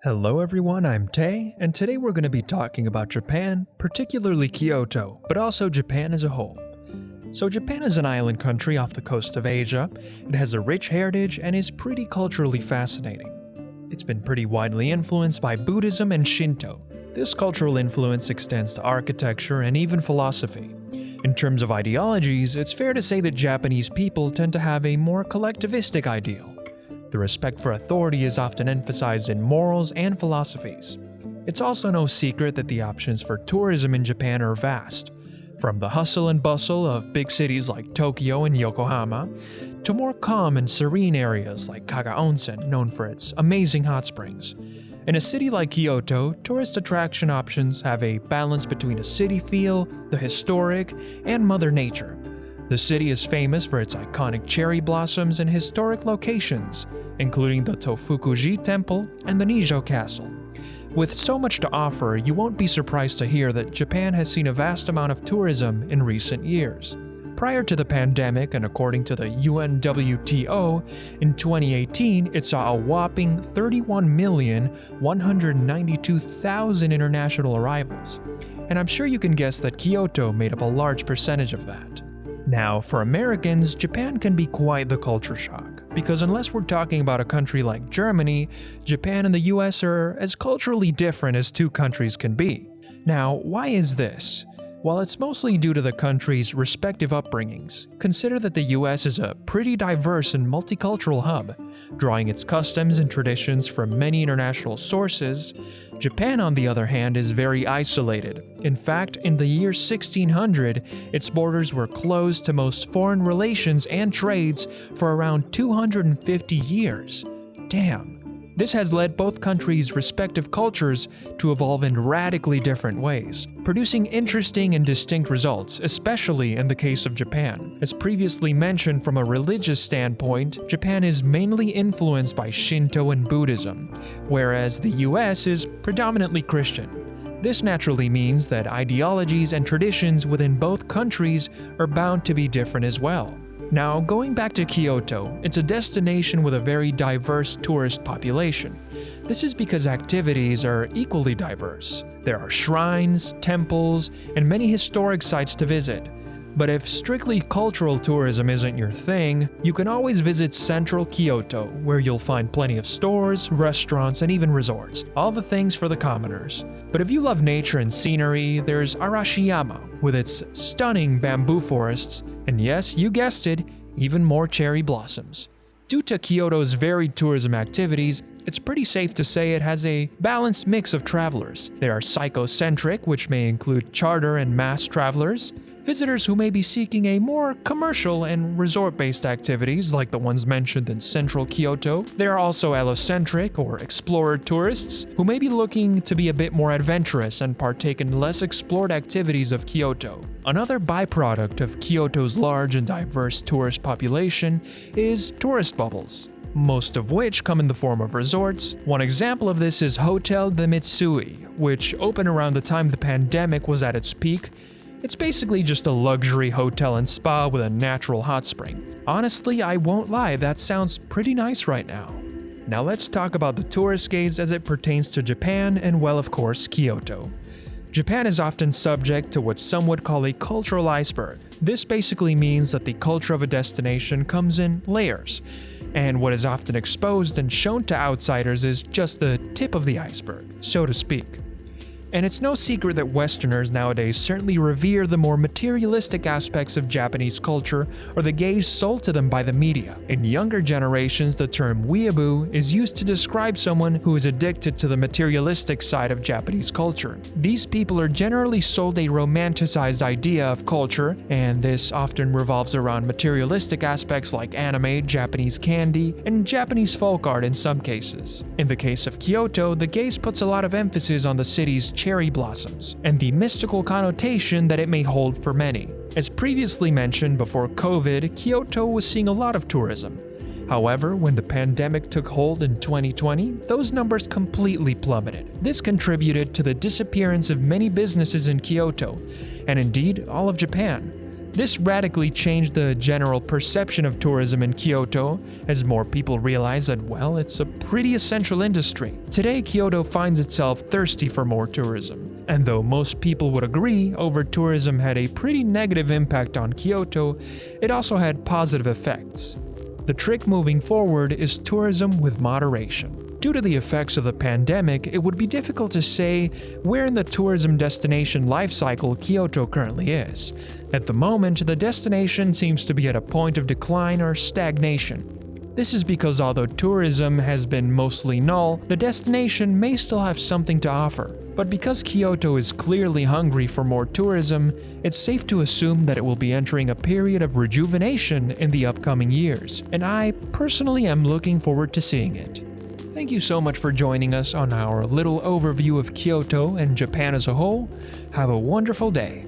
Hello everyone, I'm Tay, and today we're going to be talking about Japan, particularly Kyoto, but also Japan as a whole. So Japan is an island country off the coast of Asia. It has a rich heritage and is pretty culturally fascinating. It's been pretty widely influenced by Buddhism and Shinto. This cultural influence extends to architecture and even philosophy. In terms of ideologies, it's fair to say that Japanese people tend to have a more collectivistic ideal. The respect for authority is often emphasized in morals and philosophies. It's also no secret that the options for tourism in Japan are vast, from the hustle and bustle of big cities like Tokyo and Yokohama, to more calm and serene areas like Kaga Onsen, known for its amazing hot springs. In a city like Kyoto, tourist attraction options have a balance between a city feel, the historic, and Mother Nature. The city is famous for its iconic cherry blossoms and historic locations, including the Tofukuji Temple and the Nijo Castle. With so much to offer, you won't be surprised to hear that Japan has seen a vast amount of tourism in recent years. Prior to the pandemic, and according to the UNWTO, in 2018 it saw a whopping 31,192,000 international arrivals. And I'm sure you can guess that Kyoto made up a large percentage of that. Now, for Americans, Japan can be quite the culture shock, because unless we're talking about a country like Germany, Japan and the US are as culturally different as two countries can be. Now, why is this? While it's mostly due to the countries' respective upbringings, consider that the US is a pretty diverse and multicultural hub, drawing its customs and traditions from many international sources. Japan, on the other hand, is very isolated. In fact, in the year 1600, its borders were closed to most foreign relations and trades for around 250 years. Damn. This has led both countries' respective cultures to evolve in radically different ways, producing interesting and distinct results, especially in the case of Japan. As previously mentioned, from a religious standpoint, Japan is mainly influenced by Shinto and Buddhism, whereas the US is predominantly Christian. This naturally means that ideologies and traditions within both countries are bound to be different as well. Now, going back to Kyoto, it's a destination with a very diverse tourist population. This is because activities are equally diverse. There are shrines, temples, and many historic sites to visit. But if strictly cultural tourism isn't your thing, you can always visit central Kyoto, where you'll find plenty of stores, restaurants, and even resorts. All the things for the commoners. But if you love nature and scenery, there's Arashiyama, with its stunning bamboo forests, and yes, you guessed it, even more cherry blossoms. Due to Kyoto's varied tourism activities, it's pretty safe to say it has a balanced mix of travelers. They are psychocentric, which may include charter and mass travelers, visitors who may be seeking a more commercial and resort-based activities like the ones mentioned in central Kyoto. There are also allocentric or explorer tourists who may be looking to be a bit more adventurous and partake in less explored activities of Kyoto. Another byproduct of Kyoto's large and diverse tourist population is tourist bubbles, most of which come in the form of resorts. One example of this is Hotel de Mitsui, which opened around the time the pandemic was at its peak. It's basically just a luxury hotel and spa with a natural hot spring. Honestly, I won't lie, that sounds pretty nice right now. Now let's talk about the tourist gaze as it pertains to Japan and, well, of course, Kyoto. Japan is often subject to what some would call a cultural iceberg. This basically means that the culture of a destination comes in layers, and what is often exposed and shown to outsiders is just the tip of the iceberg, so to speak. And it's no secret that Westerners nowadays certainly revere the more materialistic aspects of Japanese culture, or the gaze sold to them by the media. In younger generations, the term weeaboo is used to describe someone who is addicted to the materialistic side of Japanese culture. These people are generally sold a romanticized idea of culture, and this often revolves around materialistic aspects like anime, Japanese candy, and Japanese folk art in some cases. In the case of Kyoto, the gaze puts a lot of emphasis on the city's cherry blossoms, and the mystical connotation that it may hold for many. As previously mentioned, before COVID, Kyoto was seeing a lot of tourism. However, when the pandemic took hold in 2020, those numbers completely plummeted. This contributed to the disappearance of many businesses in Kyoto, and indeed all of Japan. This radically changed the general perception of tourism in Kyoto, as more people realize that, well, it's a pretty essential industry. Today, Kyoto finds itself thirsty for more tourism. And though most people would agree over-tourism had a pretty negative impact on Kyoto, it also had positive effects. The trick moving forward is tourism with moderation. Due to the effects of the pandemic, it would be difficult to say where in the tourism destination life cycle Kyoto currently is. At the moment, the destination seems to be at a point of decline or stagnation. This is because although tourism has been mostly null, the destination may still have something to offer. But because Kyoto is clearly hungry for more tourism, it's safe to assume that it will be entering a period of rejuvenation in the upcoming years, and I personally am looking forward to seeing it. Thank you so much for joining us on our little overview of Kyoto and Japan as a whole. Have a wonderful day.